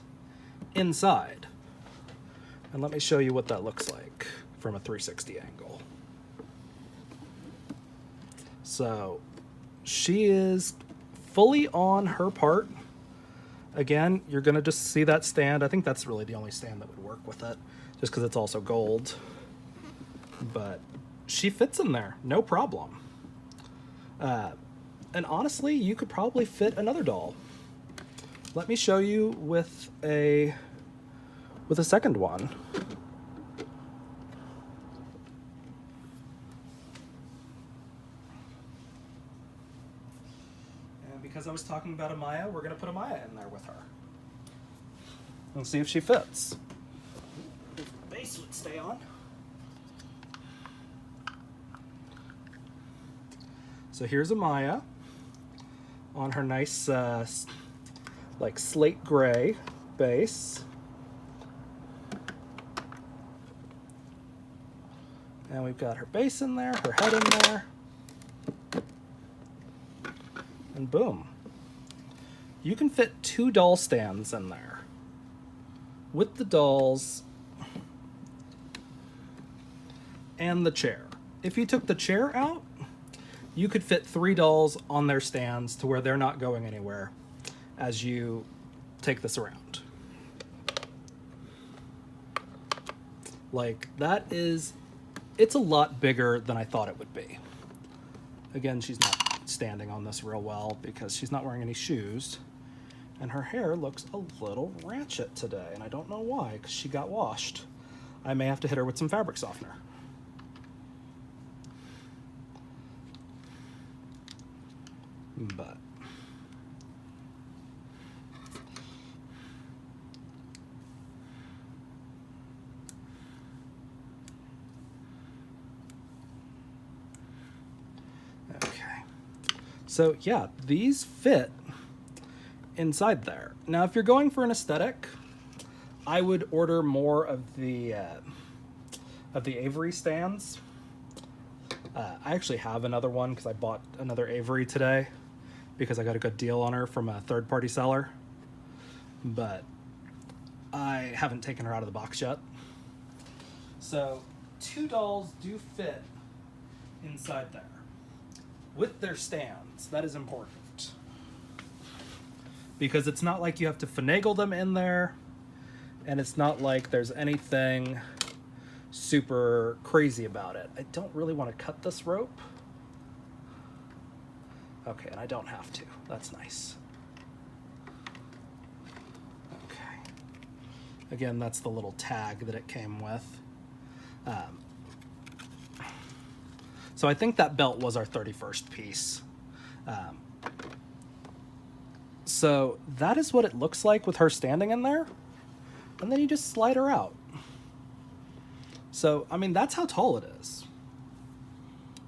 Speaker 1: inside. And let me show you what that looks like from a 360 angle. So, she is fully on her part. Again, you're going to just see that stand. I think that's really the only stand that would work with it, just because it's also gold. But she fits in there, no problem. And honestly, you could probably fit another doll. Let me show you with a second one. And because I was talking about Amaya, we're going to put Amaya in there with her. And see if she fits. If the base would stay on. So here's Amaya on her nice, like slate gray base. And we've got her base in there, her head in there. And boom. You can fit 2 doll stands in there with the dolls and the chair. If you took the chair out, you could fit 3 dolls on their stands to where they're not going anywhere as you take this around. Like, it's a lot bigger than I thought it would be. Again, she's not standing on this real well because she's not wearing any shoes. And her hair looks a little ratchet today, and I don't know why, because she got washed. I may have to hit her with some fabric softener. But okay. So yeah, these fit inside there. Now, if you're going for an aesthetic, I would order more of the Avery stands. I actually have another one because I bought another Avery today because I got a good deal on her from a third-party seller. But I haven't taken her out of the box yet. So 2 dolls do fit inside there with their stands. That is important. Because it's not like you have to finagle them in there, and it's not like there's anything super crazy about it. I don't really want to cut this rope. Okay, and I don't have to. That's nice. Okay. Again, that's the little tag that it came with. So I think that belt was our 31st piece. So that is what it looks like with her standing in there. And then you just slide her out. So, I mean, that's how tall it is.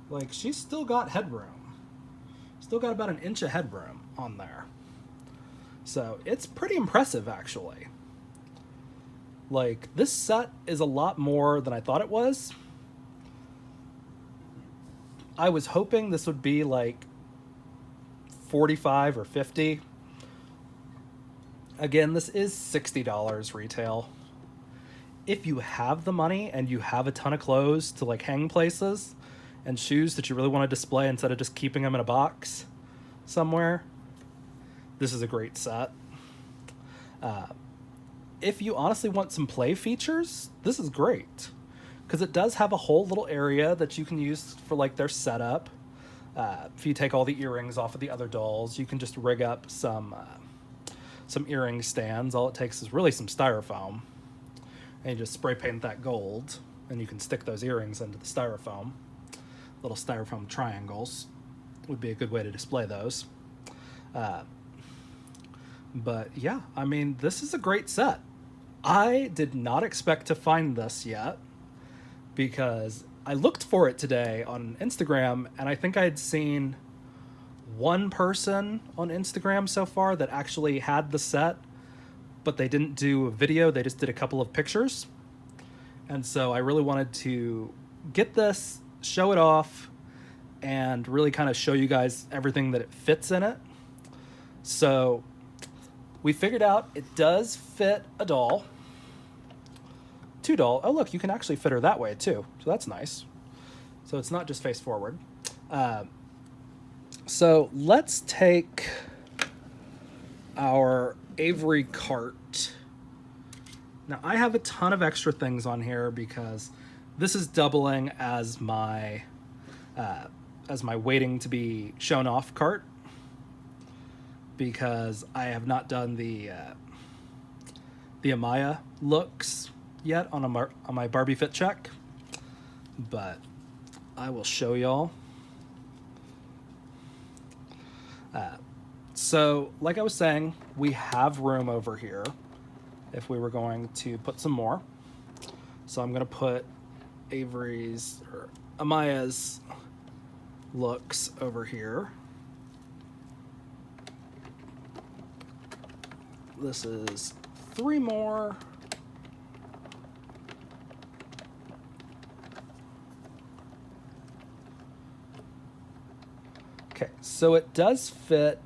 Speaker 1: Like, she's still got headroom. Still got about 1 inch of headroom on there. So, it's pretty impressive, actually. Like, this set is a lot more than I thought it was. I was hoping this would be, like, 45 or 50. Again, this is $60 retail. If you have the money and you have a ton of clothes to like hang places and shoes that you really want to display instead of just keeping them in a box somewhere, this is a great set. If you honestly want some play features, this is great because it does have a whole little area that you can use for like their setup. If you take all the earrings off of the other dolls, you can just rig up some earring stands. All it takes is really some styrofoam, and you just spray paint that gold, and you can stick those earrings into the styrofoam. Little styrofoam triangles would be a good way to display those. But yeah, I mean, this is a great set. I did not expect to find this yet because I looked for it today on Instagram, and I think I had seen one person on Instagram so far that actually had the set, but they didn't do a video, they just did a couple of pictures. And so I really wanted to get this, show it off, and really kind of show you guys everything that it fits in it. So we figured out it does fit a doll. 2 doll. Oh, look, you can actually fit her that way too. So that's nice. So it's not just face forward. So let's take our Avery cart. Now I have a ton of extra things on here because this is doubling as my waiting to be shown off cart, because I have not done the Amaya looks yet on my Barbie Fit Check, but I will show y'all. So like I was saying, we have room over here if we were going to put some more. So I'm going to put Avery's or Amaya's looks over here. This is 3 more. Okay, so it does fit.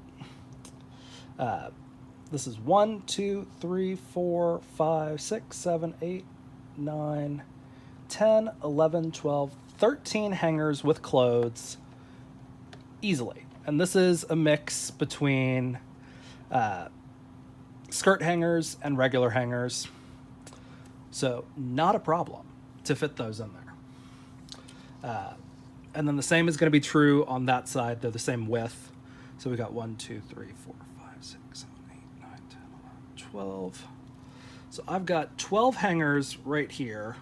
Speaker 1: This is 1, 2, 3, 4, 5, 6, 7, 8, 9, 10, 11, 12, 13 hangers with clothes easily. And this is a mix between skirt hangers and regular hangers. So not a problem to fit those in there. And then the same is going to be true on that side. They're the same width. So we got 1, 2, 3, 4, 5, 6, 7, 8, 9, 10, 11, 12. So I've got 12 hangers right here.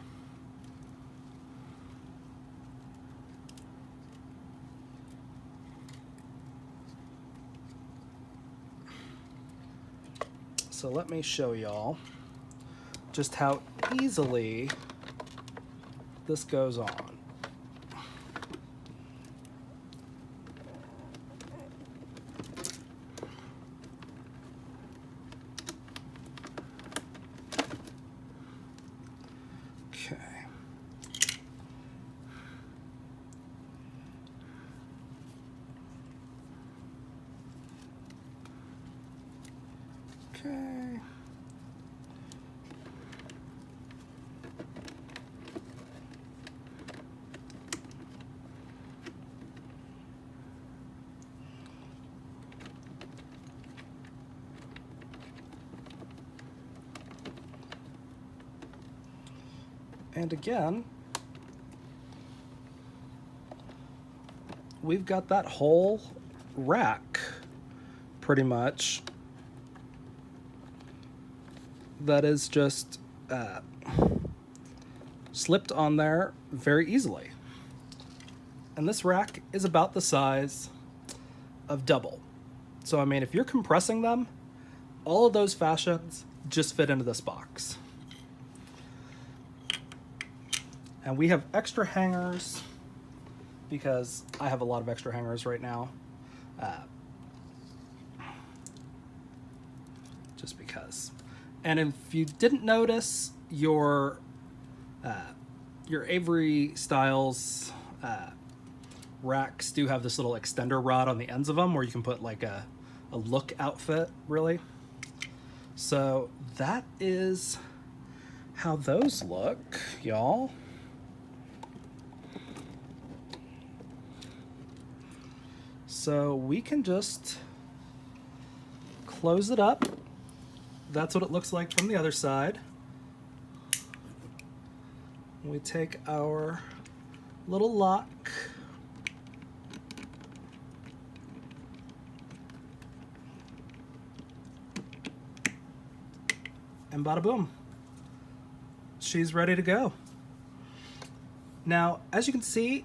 Speaker 1: So let me show y'all just how easily this goes on. Okay. And again, we've got that whole rack pretty much that is just slipped on there very easily. And this rack is about the size of double. So I mean, if you're compressing them, all of those fashions just fit into this box. And we have extra hangers because I have a lot of extra hangers right now. Just because. And if you didn't notice, your Avery Styles racks do have this little extender rod on the ends of them where you can put like a look outfit, really. So that is how those look, y'all. So we can just close it up. That's what it looks like from the other side. We take our little lock, and bada boom, she's ready to go. Now, as you can see,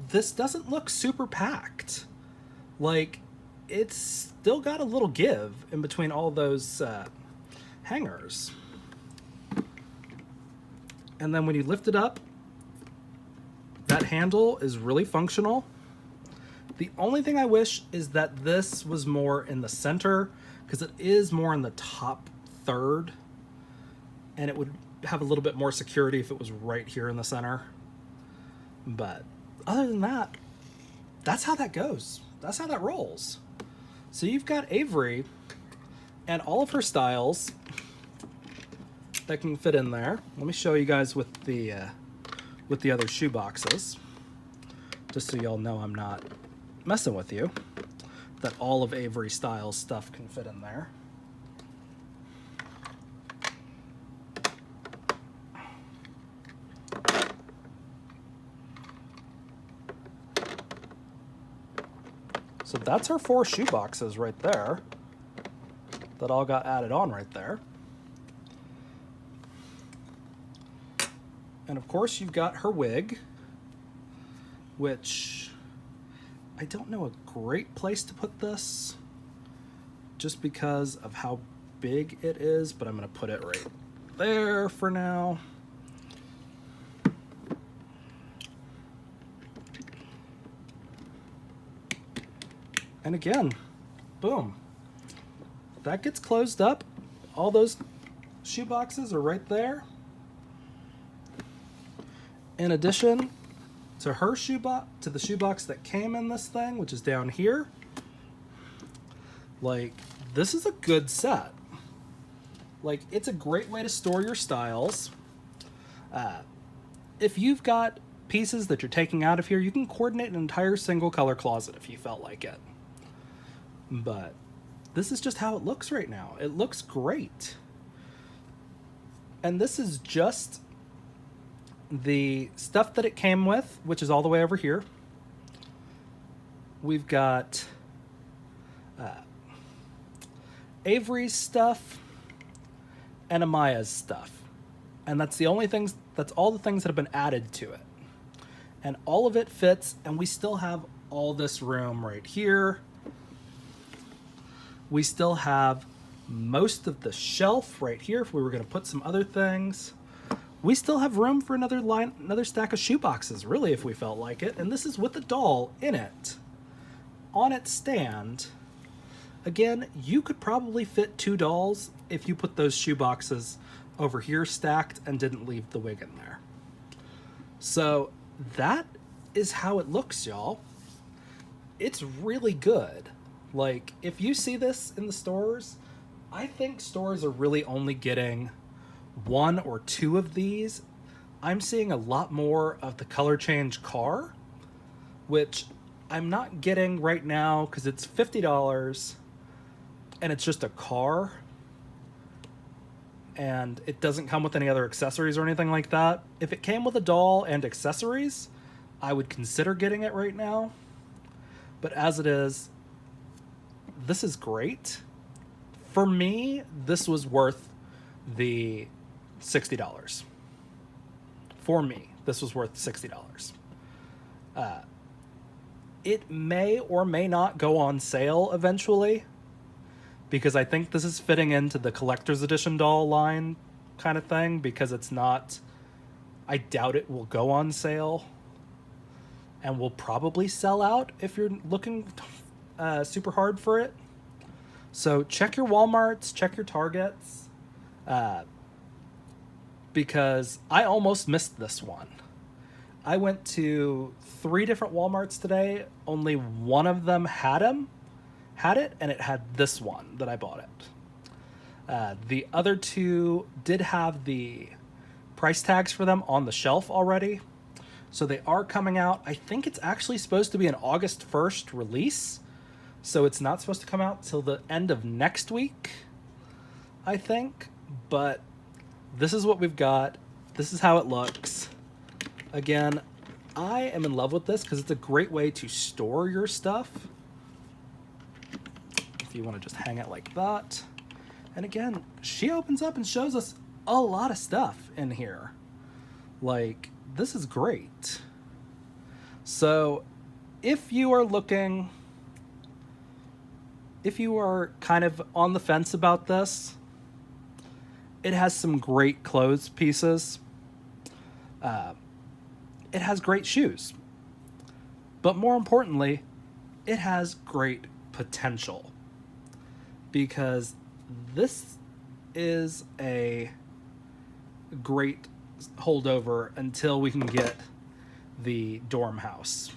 Speaker 1: this doesn't look super packed. Like, it's still got a little give in between all those hangers. And then when you lift it up, that handle is really functional. The only thing I wish is that this was more in the center, because it is more in the top third, and it would have a little bit more security if it was right here in the center. But other than that, that's how that goes. That's how that rolls. So you've got Avery and all of her styles that can fit in there. Let me show you guys with the other shoe boxes, just so y'all know I'm not messing with you, that all of Avery Styles stuff can fit in there. So that's our 4 shoe boxes right there that all got added on right there. And of course you've got her wig, which I don't know a great place to put this just because of how big it is, but I'm going to put it right there for now. And again, boom, that gets closed up. All those shoe boxes are right there. In addition to her shoebox, to the shoebox that came in this thing, which is down here. Like, this is a good set. Like, it's a great way to store your styles. If you've got pieces that you're taking out of here, you can coordinate an entire single color closet if you felt like it. But this is just how it looks right now. It looks great. And this is just the stuff that it came with, which is all the way over here. We've got Avery's stuff and Amaya's stuff. And that's the only things, that's all the things that have been added to it. And all of it fits, and we still have all this room right here. We still have most of the shelf right here if we were going to put some other things. We still have room for another stack of shoe boxes, really, if we felt like it. And this is with the doll in it, on its stand. Again, you could probably fit 2 dolls if you put those shoe boxes over here stacked and didn't leave the wig in there. So that is how it looks, y'all. It's really good. Like, if you see this in the stores, I think stores are really only getting 1 or 2 of these. I'm seeing a lot more of the color change car, which I'm not getting right now because it's $50 and it's just a car and it doesn't come with any other accessories or anything like that. If it came with a doll and accessories, I would consider getting it right now. But as it is, this is great. For me, this was worth the $60. For me, this was worth $60. It may or may not go on sale eventually, because I think this is fitting into the collector's edition doll line kind of thing, because it's not, I doubt it will go on sale and will probably sell out if you're looking super hard for it. So check your Walmarts, check your Targets, because I almost missed this one. I went to 3 different Walmarts today. Only one of them had it, and it had this one that I bought it. The other two did have the price tags for them on the shelf already. So they are coming out. I think it's actually supposed to be an August 1st release. So it's not supposed to come out till the end of next week, I think. But this is what we've got. This is how it looks. Again, I am in love with this because it's a great way to store your stuff. If you want to just hang it like that. And again, she opens up and shows us a lot of stuff in here. Like, this is great. So, if you are looking, if you are kind of on the fence about this, it has some great clothes pieces. It has great shoes. But more importantly, it has great potential. Because this is a great holdover until we can get the dorm house.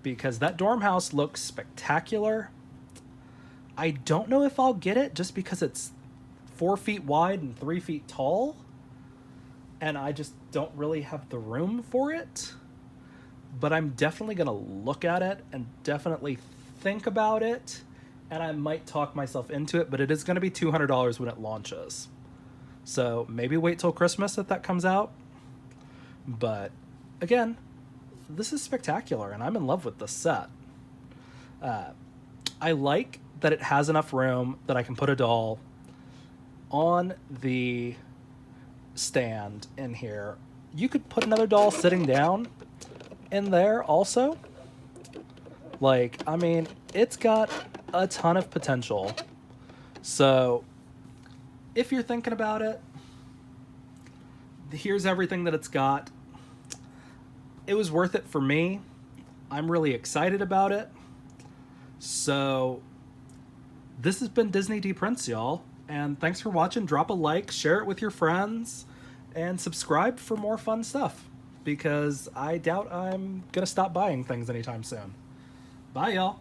Speaker 1: Because that dorm house looks spectacular. I don't know if I'll get it just because it's 4 feet wide and 3 feet tall. And I just don't really have the room for it. But I'm definitely going to look at it and definitely think about it. And I might talk myself into it, but it is going to be $200 when it launches. So maybe wait till Christmas if that comes out. But again, this is spectacular, and I'm in love with this set. I like that it has enough room that I can put a doll on the stand in here. You could put another doll sitting down in there also. Like, I mean, it's got a ton of potential. So, if you're thinking about it, here's everything that it's got. It was worth it for me. I'm really excited about it. So, this has been Disney D Prince, y'all. And thanks for watching. Drop a like, share it with your friends, and subscribe for more fun stuff. Because I doubt I'm going to stop buying things anytime soon. Bye, y'all.